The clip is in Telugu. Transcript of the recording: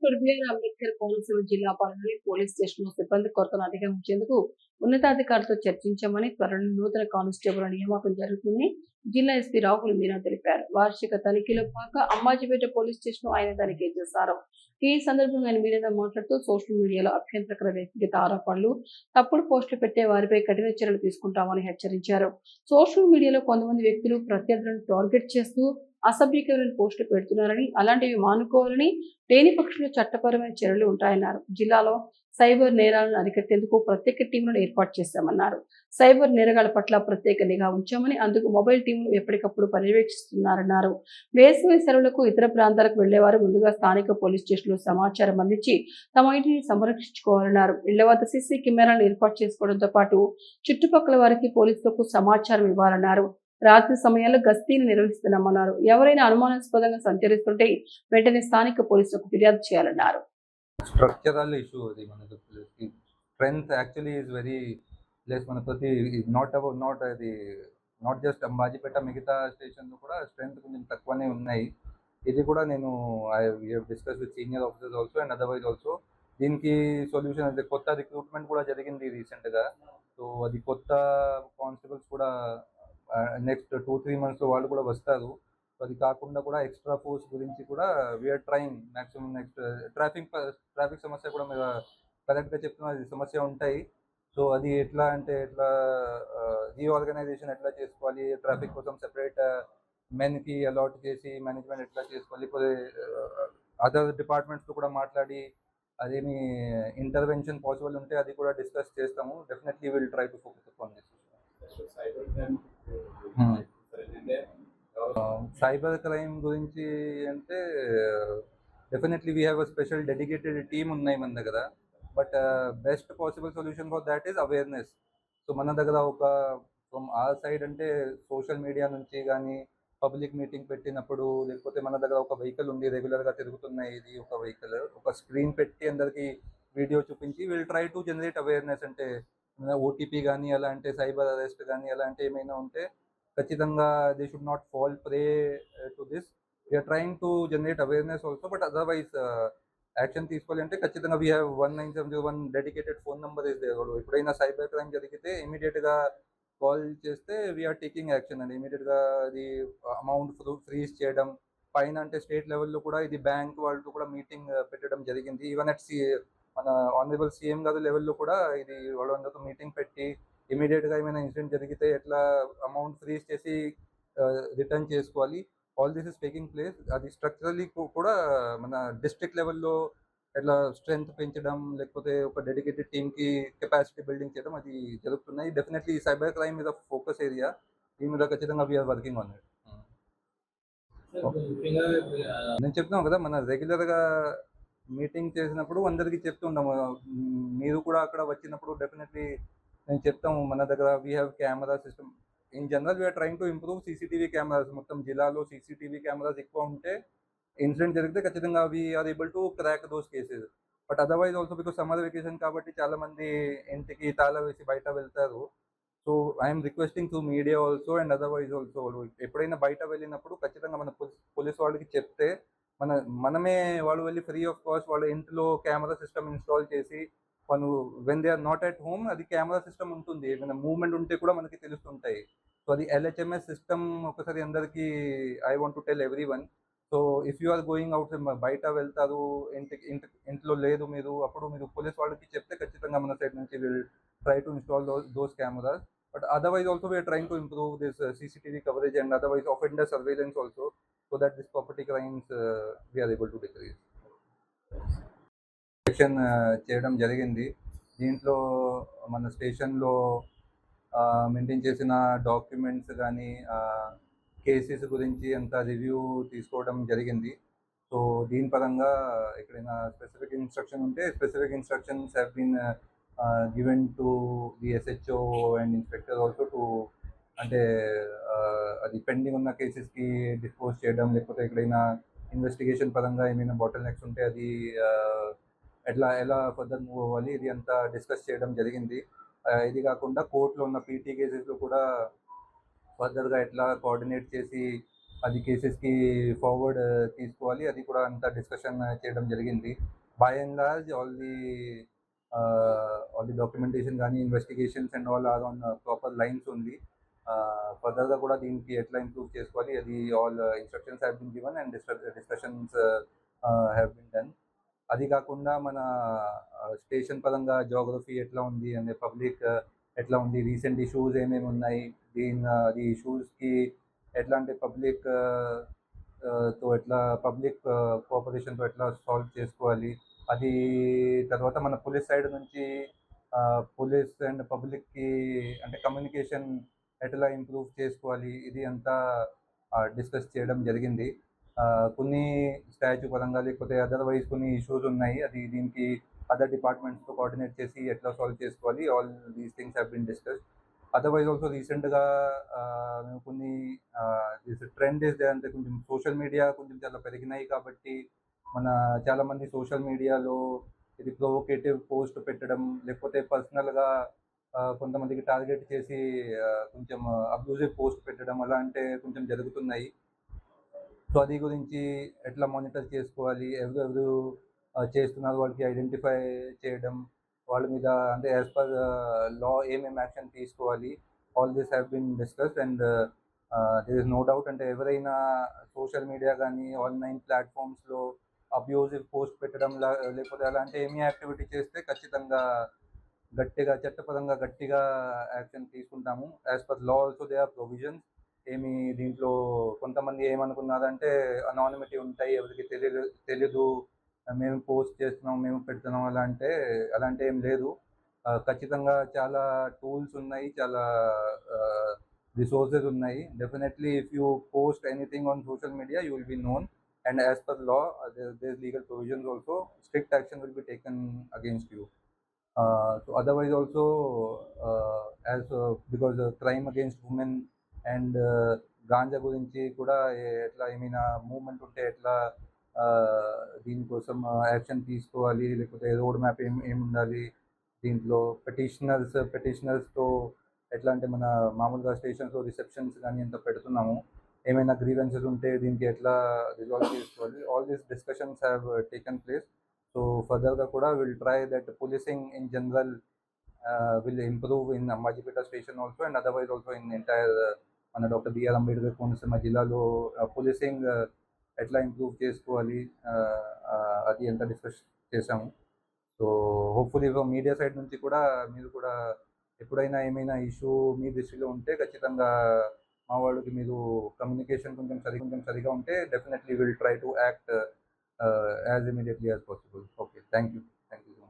డాక్టర్ బిఆర్ అంబేద్కర్ కోనసీమ జిల్లా పరిధిలోని పోలీస్ స్టేషన్‌లో సిబ్బంది కొరతను అధిగమించేందుకు ఉన్నతాధికారులతో చర్చించామని, త్వరలో నూతన కానిస్టేబుళ్ల నియామకం జరుగుతుందని జిల్లా ఎస్పీ రాహుల్ మీనా తెలిపారు. వార్షిక తనిఖీలో భాగంగా అంబాజీపేట పోలీస్ స్టేషన్‌లో ఆయన తనిఖీ చేశారు. ఈ సందర్భంగా ఆయన మీడియాతో మాట్లాడుతూ, సోషల్ మీడియాలో అభ్యంతరకర వ్యక్తిగత ఆరోపణలు, తప్పుడు పోస్టులు పెట్టే వారిపై కఠిన చర్యలు తీసుకుంటామని హెచ్చరించారు. సోషల్ మీడియాలో కొంతమంది వ్యక్తులు ప్రత్యర్థులను టార్గెట్ చేస్తూ అసభ్యకరమైన పోస్టులు పెడుతున్నారని, అలాంటివి మానుకోవాలని, లేని పక్షంలో చట్టపరమైన చర్యలు ఉంటాయన్నారు. జిల్లాలో సైబర్ నేరాలను అరికట్టేందుకు ప్రత్యేక టీంలను ఏర్పాటు చేశామన్నారు. సైబర్ నేరగాళ్ల పట్ల ప్రత్యేక నిఘా ఉంచామని, అందుకు మొబైల్ టీంలు ఎప్పటికప్పుడు పర్యవేక్షిస్తున్నారన్నారు. వేసవి సెలవులకు ఇతర ప్రాంతాలకు వెళ్లేవారు ముందుగా స్థానిక పోలీస్ స్టేషన్లో సమాచారం అందించి తమ ఇంటిని సంరక్షించుకోవాలన్నారు. ఇళ్ల వద్ద సీసీ కెమెరాలను ఏర్పాటు చేసుకోవడంతో పాటు చుట్టుపక్కల వారికి పోలీసులకు సమాచారం ఇవ్వాలన్నారు. రాత్రి సమయాల్లో గస్తీని నిర్వహిస్తున్నామన్నారు. ఎవరైనా అనుమానాస్పదంగా సంచరిస్తుంటే వెంటనే స్థానిక పోలీసులకు ఫిర్యాదు చేయాలన్నారు. స్ట్రక్చరల్ ఇష్యూ అది మనకు. Strength actually is very less. మనకి నాట్ జస్ట్ అంబాజీపేట, మిగతా స్టేషన్లో కూడా స్ట్రెంగ్త్ కొంచెం తక్కువనే ఉన్నాయి. ఇది కూడా నేను discuss with senior officers also and otherwise also. దీనికి సొల్యూషన్ అయితే కొత్త రిక్రూట్మెంట్ కూడా జరిగింది రీసెంట్గా. సో అది కొత్త కానిస్టేబుల్స్ కూడా నెక్స్ట్ 2-3 monthsలో వాళ్ళు కూడా వస్తారు. అది కాకుండా కూడా ఎక్స్ట్రా ఫోర్స్ గురించి కూడా we are trying maximum. Next traffic సమస్య కూడా మీరు కరెక్ట్గా చెప్తున్నారు, అది సమస్య ఉంటాయి. సో అది ఎట్లా అంటే రీఆర్గనైజేషన్ ఎట్లా చేసుకోవాలి, ట్రాఫిక్ కోసం సెపరేట్ మెన్కి అలాట్ చేసి మేనేజ్మెంట్ ఎట్లా చేసుకోవాలి, లేకపోతే అదర్ డిపార్ట్మెంట్స్తో కూడా మాట్లాడి అదేమి ఇంటర్వెన్షన్ పాసిబుల్ ఉంటే అది కూడా డిస్కస్ చేస్తాము. Definitely will try to focus on this. Cyber crime గురించి అంటే definitely we have a special dedicated team ఉన్నాయి మన దగ్గర. But best possible solution for that is awareness. So మన దగ్గర ఫ్రమ్ ఆర్ సైడ్ అంటే సోషల్ మీడియా నుంచి కానీ, పబ్లిక్ మీటింగ్ పెట్టినప్పుడు, లేకపోతే మన దగ్గర ఒక వెహికల్ ఉంది, రెగ్యులర్గా తిరుగుతున్నాయి, ఇది ఒక వెహికల్, ఒక స్క్రీన్ పెట్టి అందరికీ వీడియో చూపించి will try to generate awareness. అంటే ఓటీపీ కానీ, అలా అంటే సైబర్ అరెస్ట్ కానీ అలా అంటే ఏమైనా ఉంటే ఖచ్చితంగా they should not fall prey to this. We are trying to generate awareness also. But otherwise action తీసుకోవాలి అంటే ఖచ్చితంగా we have 19701 dedicated phone number is there. ఎప్పుడైనా సైబర్ క్రైమ్ జరిగితే ఇమీడియట్గా కాల్ చేస్తే వీఆర్ టేకింగ్ యాక్షన్ అండి. ఇమీడియట్గా అది అమౌంట్ ఫ్రీజ్ చేయడం, పైన అంటే స్టేట్ లెవెల్లో కూడా ఇది బ్యాంక్ వాళ్ళతో కూడా మీటింగ్ పెట్టడం జరిగింది. ఈవెన్ అట్ మన ఆనరబుల్ సీఎం గారి లెవెల్లో కూడా ఇది వాళ్ళందరితో మీటింగ్ పెట్టి ఇమీడియట్గా ఏమైనా ఇన్సిడెంట్ జరిగితే ఎట్లా అమౌంట్ ఫ్రీజ్ చేసి రిటర్న్ చేసుకోవాలి. All this is taking place. అది స్ట్రక్చరల్లీ కూడా మన డిస్ట్రిక్ట్ లెవెల్లో ఎట్లా స్ట్రెంగ్త్ పెంచడం, లేకపోతే ఒక డెడికేటెడ్ టీమ్కి కెపాసిటీ బిల్డింగ్ చేయడం అది జరుగుతున్నాయి. డెఫినెట్లీ సైబర్ క్రైమ్ మీద ఫోకస్ ఏరియా. దీని మీద ఖచ్చితంగా వీఆర్ వర్కింగ్ ఆన్ ఇట్. నేను చెప్తున్నాను కదా, మన రెగ్యులర్గా మీటింగ్ చేసినప్పుడు అందరికీ చెప్తుంటాము. మీరు కూడా అక్కడ వచ్చినప్పుడు డెఫినెట్లీ నేను చెప్తాము. మన దగ్గర we have camera system. In general we are trying to improve CCTV cameras. మొత్తం జిల్లాలో సీసీటీవీ కెమెరాస్ ఎక్కువ ఉంటే ఇన్సిడెంట్ జరిగితే ఖచ్చితంగా we are able to crack those cases. But otherwise also because summer vacation కాబట్టి చాలామంది ఇంటికి తాళ వేసి బయట వెళ్తారు. So I'm requesting to media also and otherwise also, ఎప్పుడైనా బయట వెళ్ళినప్పుడు ఖచ్చితంగా మన పోలీస్ వాళ్ళకి చెప్తే మనమే వాళ్ళు వెళ్ళి ఫ్రీ ఆఫ్ కాస్ట్ వాళ్ళ ఇంట్లో కెమెరా సిస్టమ్ ఇన్స్టాల్ చేసి వాళ్ళు when they are not at home అది కెమెరా సిస్టమ్ ఉంటుంది. ఏమైనా మూవ్మెంట్ ఉంటే కూడా మనకి తెలుస్తుంటాయి. సో అది ఎల్హెచ్ఎంఎస్ సిస్టమ్ ఒకసారి అందరికీ I want to tell everyone. So if you are going out బయట వెళ్తారు, ఇంట్లో లేదు మీరు, అప్పుడు మీరు పోలీస్ వాళ్ళకి చెప్తే ఖచ్చితంగా మన సైడ్ నుంచి will try to install those cameras. But otherwise also we are trying to improve this CCTV coverage and otherwise offender surveillance also, so that this property crimes we are able to decrease. Section చేయడం జరిగింది. దీంట్లో మన స్టేషన్లో మెయింటైన్ చేసిన డాక్యుమెంట్స్ కానీ కేసెస్ గురించి అంత రివ్యూ తీసుకోవడం జరిగింది. సో దీని పరంగా ఎక్కడైనా స్పెసిఫిక్ ఇన్స్ట్రక్షన్ ఉంటే specific instructions have been given to the SHO and inspector also to అంటే అది పెండింగ్ ఉన్న కేసెస్కి డిస్పోజ్ చేయడం, లేకపోతే ఎక్కడైనా ఇన్వెస్టిగేషన్ పరంగా ఏమైనా బాటిల్ నెక్స్ ఉంటే అది ఎలా ఫర్దర్ మూవ్ అవ్వాలి ఇది అంతా డిస్కస్ చేయడం జరిగింది. ఇది కాకుండా కోర్టులో ఉన్న పీటీ కేసెస్లో కూడా ఫర్దర్గా ఎట్లా కోఆర్డినేట్ చేసి అది కేసెస్కి ఫార్వర్డ్ తీసుకోవాలి. అది కూడా అంతా డిస్కషన్ చేయడం జరిగింది. By and large all the documentation కానీ investigations and all are on proper lines ఉంది. ఫర్దర్గా కూడా దీనికి ఎట్లా ఇంప్రూవ్ చేసుకోవాలి అది all instructions have been given and discussions have been done. అది కాకుండా మన స్టేషన్ పరంగా జియోగ్రఫీ ఎట్లా ఉంది అంటే పబ్లిక్ ఎట్లా ఉంది, రీసెంట్ ఇష్యూస్ ఏమేమి ఉన్నాయి, అది ఇష్యూస్కి ఎట్లా అంటే తో ఎట్లా పబ్లిక్ కోఆపరేషన్తో ఎట్లా సాల్వ్ చేసుకోవాలి. అది తర్వాత మన పోలీస్ సైడ్ నుంచి పోలీస్ అండ్ పబ్లిక్కి అంటే కమ్యూనికేషన్ ఎట్లా ఇంప్రూవ్ చేసుకోవాలి ఇది అంతా డిస్కస్ చేయడం జరిగింది. కొన్ని స్టాచ్యూ పరంగా లేకపోతే అదర్వైజ్ కొన్ని ఇష్యూస్ ఉన్నాయి. అది దీనికి అదర్ డిపార్ట్మెంట్స్తో కోఆర్డినేట్ చేసి ఎట్లా సాల్వ్ చేసుకోవాలి. All these things have been discussed. Otherwise also రీసెంట్గా మేము కొన్ని ట్రెండ్ ఇస్ అంటే కొంచెం సోషల్ మీడియా కొంచెం చాలా పెరిగినాయి కాబట్టి మన చాలామంది సోషల్ మీడియాలో ఇది ప్రొవోకేటివ్ పోస్ట్ పెట్టడం లేకపోతే పర్సనల్గా కొంతమందికి టార్గెట్ చేసి కొంచెం అబ్యూజివ్ పోస్ట్ పెట్టడం అలా అంటే కొంచెం జరుగుతున్నాయి. సో అది గురించి ఎట్లా మానిటర్ చేసుకోవాలి, ఎవరెవరు చేస్తున్నారు వాళ్ళకి ఐడెంటిఫై చేయడం, వాళ్ళ మీద అంటే యాజ్ పర్ లా ఏమేమి యాక్షన్ తీసుకోవాలి. All this have been discussed and there is no doubt అంటే ఎవరైనా సోషల్ మీడియా కానీ ఆన్లైన్ ప్లాట్ఫామ్స్లో అబ్యూజివ్ పోస్ట్ పెట్టడం లేకపోతే అలాంటి ఏమీ యాక్టివిటీ చేస్తే ఖచ్చితంగా చట్టపరంగా గట్టిగా యాక్షన్ తీసుకుంటాము. As per law also they are provisions. దీంట్లో కొంతమంది ఏమనుకున్నారంటే అనానిమిటీ ఉంటాయి, ఎవరికి తెలీదు మేము పోస్ట్ చేస్తున్నాం, మేము పెడుతున్నాం అలాంటి ఏం లేదు. ఖచ్చితంగా చాలా టూల్స్ ఉన్నాయి, చాలా రిసోర్సెస్ ఉన్నాయి. Definitely if you post anything on social media you will be known and as per law there is legal provisions also. Strict action will be taken against you. So otherwise also because crime against women and ganja గురించి కూడా ఎట్లా ఏమైనా మూవ్మెంట్ ఉంటే ఎట్లా దీనికోసం యాక్షన్ తీసుకోవాలి, లేకపోతే రోడ్ మ్యాప్ ఏమి ఉండాలి దీంట్లో. పెటిషనర్స్తో ఎట్లా అంటే మన మామూలుగా స్టేషన్స్లో రిసెప్షన్స్ కానీ ఎంత పెడుతున్నాము, ఏమైనా గ్రీవెన్సెస్ ఉంటే దీనికి ఎట్లా రిజాల్వ్ చేసుకోవాలి. All these discussions have taken place. So ఫర్దర్గా కూడా will try that policing in general will improve in Ambajipeta station also and otherwise also in entire మన డాక్టర్ బిఆర్ అంబేద్కర్ కోనసీమ జిల్లాలో పోలీసింగ్ ఎట్లా ఇంప్రూవ్ చేసుకోవాలి అది ఎంత డిస్కస్ చేసాము. సో హోప్ఫుల్లీ మీడియా సైడ్ నుంచి కూడా మీరు కూడా ఎప్పుడైనా ఏమైనా ఇష్యూ మీ దృష్టిలో ఉంటే ఖచ్చితంగా మా వాళ్ళకి మీరు కమ్యూనికేషన్ కొంచెం సరిగా ఉంటే definitely will try to act as immediately as possible. Okay, thank you.